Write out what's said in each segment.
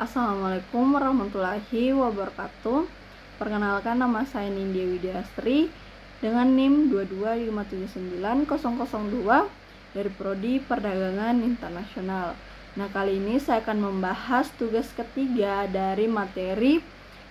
Assalamualaikum warahmatullahi wabarakatuh. Perkenalkan, nama saya Nindya Widyastri dengan NIM 225790002 dari Prodi Perdagangan Internasional. Nah, kali ini saya akan membahas tugas ketiga dari materi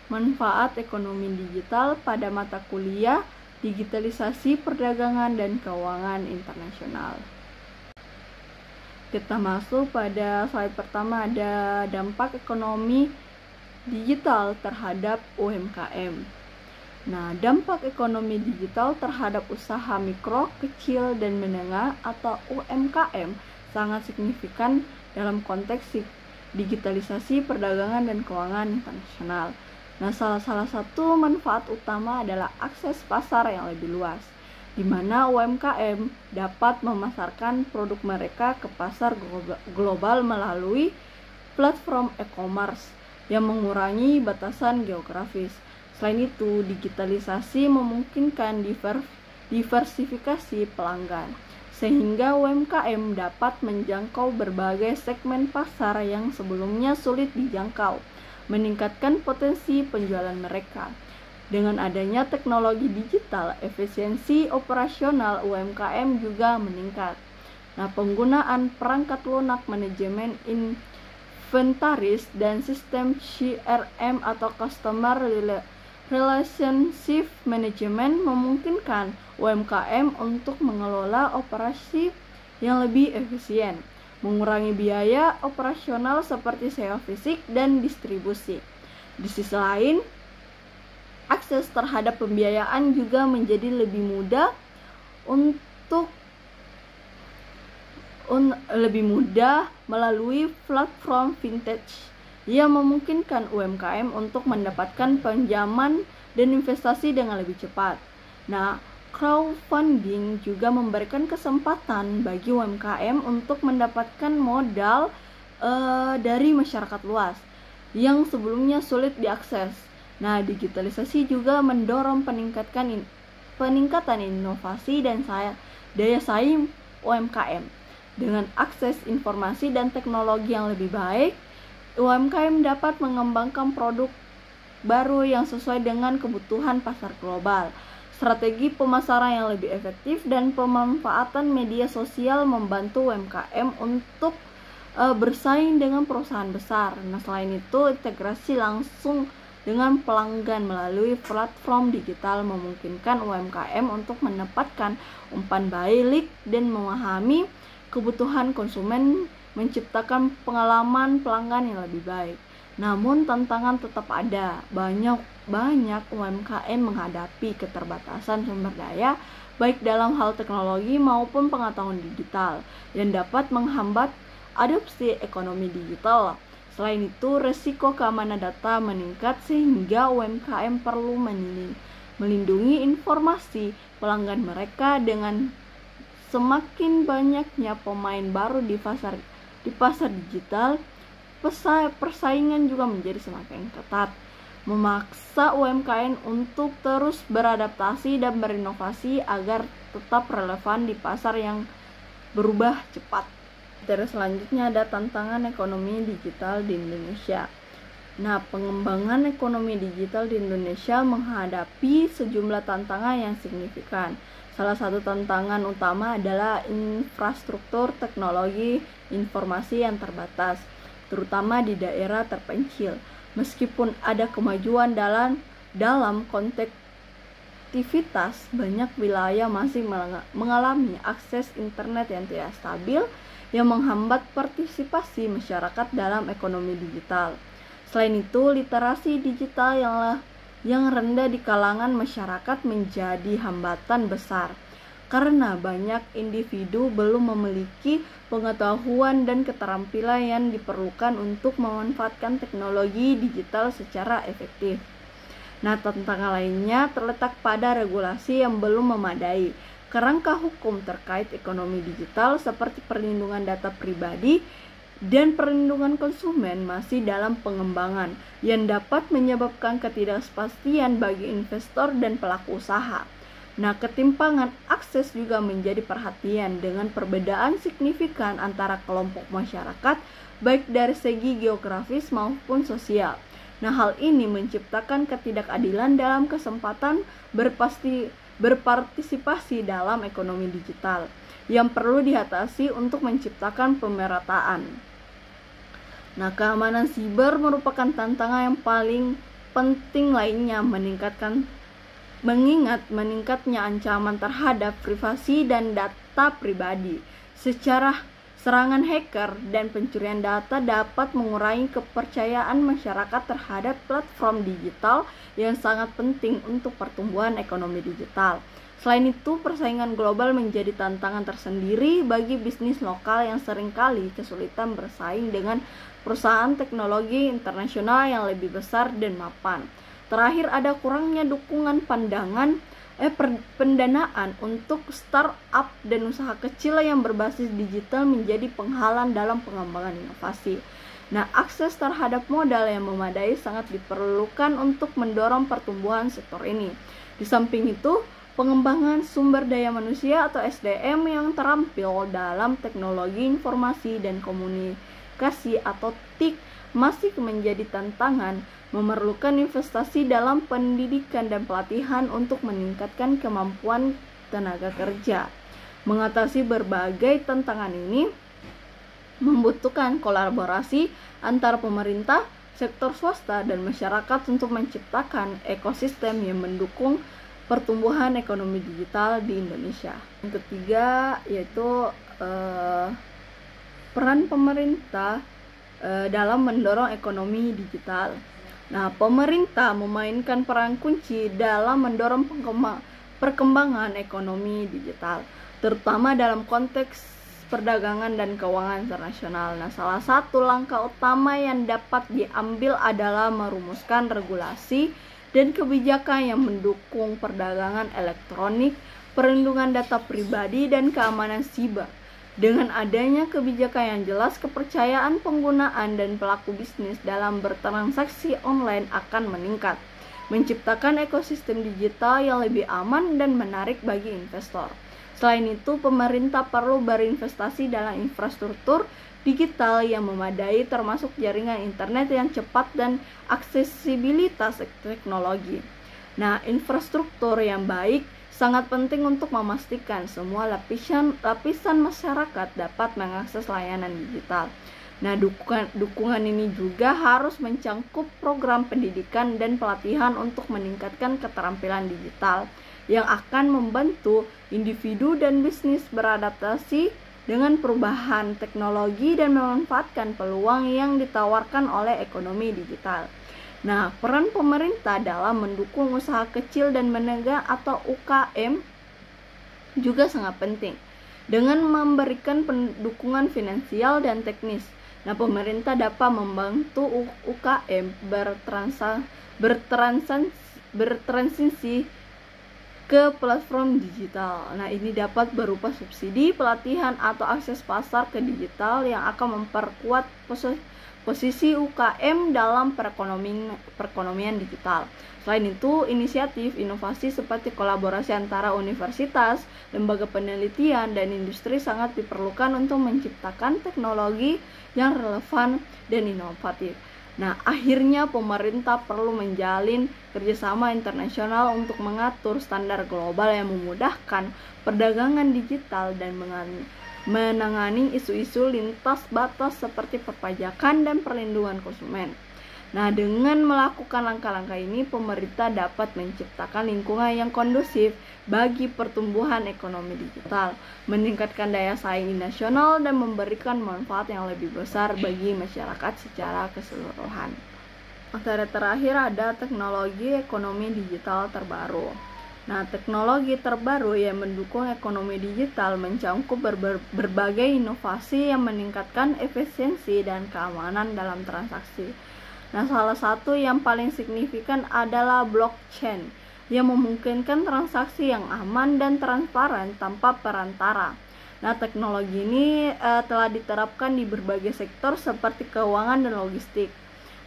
manfaat ekonomi digital pada mata kuliah Digitalisasi Perdagangan dan Keuangan Internasional. Kita masuk pada slide pertama, ada dampak ekonomi digital terhadap UMKM. Nah, dampak ekonomi digital terhadap usaha mikro, kecil, dan menengah atau UMKM sangat signifikan dalam konteks digitalisasi perdagangan dan keuangan internasional. Nah, salah satu manfaat utama adalah akses pasar yang lebih luas, di mana UMKM dapat memasarkan produk mereka ke pasar global melalui platform e-commerce yang mengurangi batasan geografis. Selain itu, digitalisasi memungkinkan diversifikasi pelanggan, sehingga UMKM dapat menjangkau berbagai segmen pasar yang sebelumnya sulit dijangkau, meningkatkan potensi penjualan mereka. Dengan adanya teknologi digital, efisiensi operasional UMKM juga meningkat. Nah, penggunaan perangkat lunak manajemen inventaris dan sistem CRM atau Customer Relationship Management memungkinkan UMKM untuk mengelola operasi yang lebih efisien, mengurangi biaya operasional seperti sewa fisik dan distribusi. Di sisi lain, akses terhadap pembiayaan juga menjadi lebih mudah melalui platform vintage yang memungkinkan UMKM untuk mendapatkan pinjaman dan investasi dengan lebih cepat. Nah, crowdfunding juga memberikan kesempatan bagi UMKM untuk mendapatkan modal dari masyarakat luas yang sebelumnya sulit diakses. Nah, digitalisasi juga mendorong peningkatan inovasi dan daya saing UMKM. Dengan akses informasi dan teknologi yang lebih baik, UMKM dapat mengembangkan produk baru yang sesuai dengan kebutuhan pasar global. Strategi pemasaran yang lebih efektif dan pemanfaatan media sosial membantu UMKM untuk bersaing dengan perusahaan besar. Nah, selain itu, integrasi langsung dengan pelanggan melalui platform digital memungkinkan UMKM untuk mendapatkan umpan balik dan memahami kebutuhan konsumen, menciptakan pengalaman pelanggan yang lebih baik. Namun tantangan tetap ada. Banyak UMKM menghadapi keterbatasan sumber daya baik dalam hal teknologi maupun pengetahuan digital yang dapat menghambat adopsi ekonomi digital. Selain itu, resiko keamanan data meningkat sehingga UMKM perlu melindungi informasi pelanggan mereka. Dengan semakin banyaknya pemain baru di pasar digital, persaingan juga menjadi semakin ketat, memaksa UMKM untuk terus beradaptasi dan berinovasi agar tetap relevan di pasar yang berubah cepat. Terus selanjutnya ada tantangan ekonomi digital di Indonesia. Nah, pengembangan ekonomi digital di Indonesia menghadapi sejumlah tantangan yang signifikan. Salah satu tantangan utama adalah infrastruktur teknologi informasi yang terbatas, terutama di daerah terpencil. Meskipun ada kemajuan dalam konektivitas, banyak wilayah masih mengalami akses internet yang tidak stabil, yang menghambat partisipasi masyarakat dalam ekonomi digital. Selain itu, literasi digital yang rendah di kalangan masyarakat menjadi hambatan besar, karena banyak individu belum memiliki pengetahuan dan keterampilan yang diperlukan untuk memanfaatkan teknologi digital secara efektif. Nah, tantangan lainnya terletak pada regulasi yang belum memadai. Kerangka hukum terkait ekonomi digital seperti perlindungan data pribadi dan perlindungan konsumen masih dalam pengembangan, yang dapat menyebabkan ketidakpastian bagi investor dan pelaku usaha. Nah, ketimpangan akses juga menjadi perhatian dengan perbedaan signifikan antara kelompok masyarakat baik dari segi geografis maupun sosial. Nah, hal ini menciptakan ketidakadilan dalam kesempatan berpartisipasi dalam ekonomi digital yang perlu diatasi untuk menciptakan pemerataan. Nah, keamanan siber merupakan tantangan yang paling penting lainnya, mengingat meningkatnya ancaman terhadap privasi dan data pribadi. Serangan hacker dan pencurian data dapat mengurangi kepercayaan masyarakat terhadap platform digital yang sangat penting untuk pertumbuhan ekonomi digital. Selain itu, persaingan global menjadi tantangan tersendiri bagi bisnis lokal yang seringkali kesulitan bersaing dengan perusahaan teknologi internasional yang lebih besar dan mapan. Terakhir, ada kurangnya dukungan pendanaan untuk startup dan usaha kecil yang berbasis digital menjadi penghalang dalam pengembangan inovasi. Nah, akses terhadap modal yang memadai sangat diperlukan untuk mendorong pertumbuhan sektor ini. Di samping itu, pengembangan sumber daya manusia atau SDM yang terampil dalam teknologi informasi dan komunikasi atau TIK masih menjadi tantangan, memerlukan investasi dalam pendidikan dan pelatihan untuk meningkatkan kemampuan tenaga kerja. Mengatasi berbagai tantangan ini membutuhkan kolaborasi antara pemerintah, sektor swasta, dan masyarakat untuk menciptakan ekosistem yang mendukung pertumbuhan ekonomi digital di Indonesia. Yang ketiga yaitu peran pemerintah dalam mendorong ekonomi digital. Nah, pemerintah memainkan peran kunci dalam mendorong perkembangan ekonomi digital, terutama dalam konteks perdagangan dan keuangan internasional. Nah, salah satu langkah utama yang dapat diambil adalah merumuskan regulasi dan kebijakan yang mendukung perdagangan elektronik, perlindungan data pribadi, dan keamanan siber. Dengan adanya kebijakan yang jelas, kepercayaan penggunaan dan pelaku bisnis dalam bertransaksi online akan meningkat, menciptakan ekosistem digital yang lebih aman dan menarik bagi investor. Selain itu, pemerintah perlu berinvestasi dalam infrastruktur digital yang memadai, termasuk jaringan internet yang cepat dan aksesibilitas teknologi. Nah, infrastruktur yang baik sangat penting untuk memastikan semua lapisan masyarakat dapat mengakses layanan digital. Nah, dukungan ini juga harus mencangkup program pendidikan dan pelatihan untuk meningkatkan keterampilan digital yang akan membantu individu dan bisnis beradaptasi dengan perubahan teknologi dan memanfaatkan peluang yang ditawarkan oleh ekonomi digital. Nah, peran pemerintah dalam mendukung usaha kecil dan menengah atau UKM juga sangat penting dengan memberikan dukungan finansial dan teknis. Nah, pemerintah dapat membantu UKM bertransisi ke platform digital. Nah, ini dapat berupa subsidi, pelatihan, atau akses pasar ke digital yang akan memperkuat posisi UKM dalam perekonomian digital. Selain itu, inisiatif inovasi seperti kolaborasi antara universitas, lembaga penelitian, dan industri sangat diperlukan untuk menciptakan teknologi yang relevan dan inovatif. Nah, akhirnya pemerintah perlu menjalin kerjasama internasional untuk mengatur standar global yang memudahkan perdagangan digital dan menangani isu-isu lintas batas seperti perpajakan dan perlindungan konsumen. Nah, dengan melakukan langkah-langkah ini, pemerintah dapat menciptakan lingkungan yang kondusif bagi pertumbuhan ekonomi digital, meningkatkan daya saing nasional, dan memberikan manfaat yang lebih besar bagi masyarakat secara keseluruhan. Materi terakhir ada teknologi ekonomi digital terbaru. Nah, teknologi terbaru yang mendukung ekonomi digital mencangkup berbagai inovasi yang meningkatkan efisiensi dan keamanan dalam transaksi. Nah, salah satu yang paling signifikan adalah blockchain yang memungkinkan transaksi yang aman dan transparan tanpa perantara. Nah, teknologi ini telah diterapkan di berbagai sektor seperti keuangan dan logistik,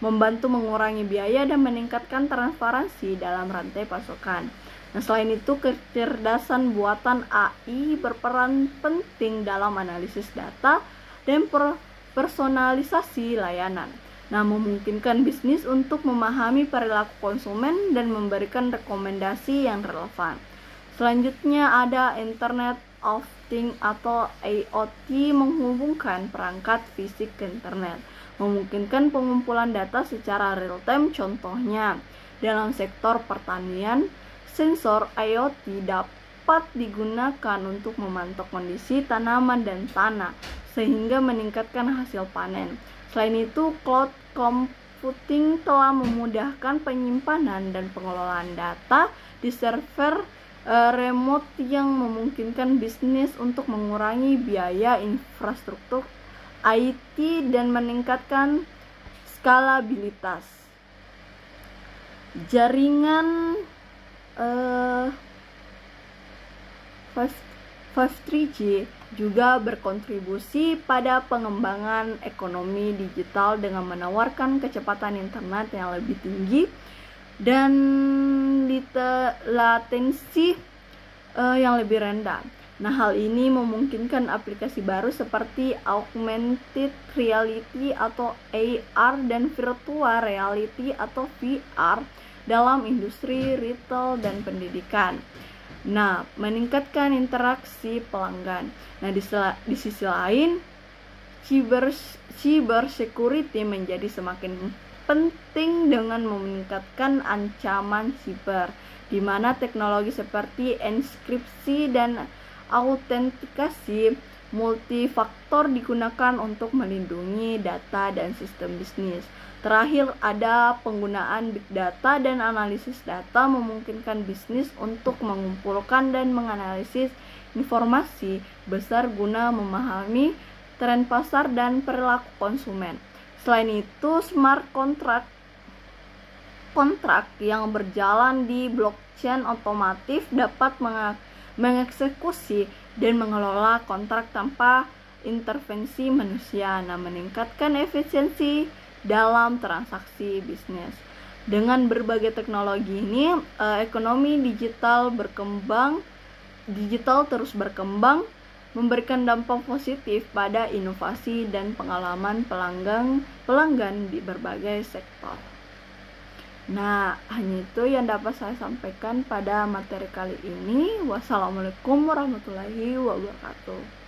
membantu mengurangi biaya dan meningkatkan transparansi dalam rantai pasokan. Nah, selain itu, kecerdasan buatan AI berperan penting dalam analisis data dan personalisasi layanan. Nah, memungkinkan bisnis untuk memahami perilaku konsumen dan memberikan rekomendasi yang relevan. Selanjutnya ada Internet of Things atau IoT, menghubungkan perangkat fisik ke internet, memungkinkan pengumpulan data secara real time. Contohnya, dalam sektor pertanian, sensor IoT dapat digunakan untuk memantau kondisi tanaman dan tanah sehingga meningkatkan hasil panen. Selain itu, cloud computing telah memudahkan penyimpanan dan pengelolaan data di server remote yang memungkinkan bisnis untuk mengurangi biaya infrastruktur IT dan meningkatkan skalabilitas. Jaringan 5G juga berkontribusi pada pengembangan ekonomi digital dengan menawarkan kecepatan internet yang lebih tinggi dan latensi yang lebih rendah. Nah, hal ini memungkinkan aplikasi baru seperti augmented reality atau AR dan virtual reality atau VR dalam industri retail dan pendidikan. Nah, meningkatkan interaksi pelanggan. Nah, di sisi lain, cyber security menjadi semakin penting dengan meningkatkan ancaman siber, di mana teknologi seperti enkripsi dan autentikasi multifaktor digunakan untuk melindungi data dan sistem bisnis. Terakhir, ada penggunaan big data dan analisis data, memungkinkan bisnis untuk mengumpulkan dan menganalisis informasi besar guna memahami tren pasar dan perilaku konsumen. Selain itu, smart contract yang berjalan di blockchain otomatis dapat mengeksekusi dan mengelola kontrak tanpa intervensi manusia, meningkatkan efisiensi dalam transaksi bisnis. Dengan berbagai teknologi ini, ekonomi digital terus berkembang, memberikan dampak positif pada inovasi dan pengalaman pelanggan di berbagai sektor. Nah, hanya itu yang dapat saya sampaikan pada materi kali ini. Wassalamualaikum warahmatullahi wabarakatuh.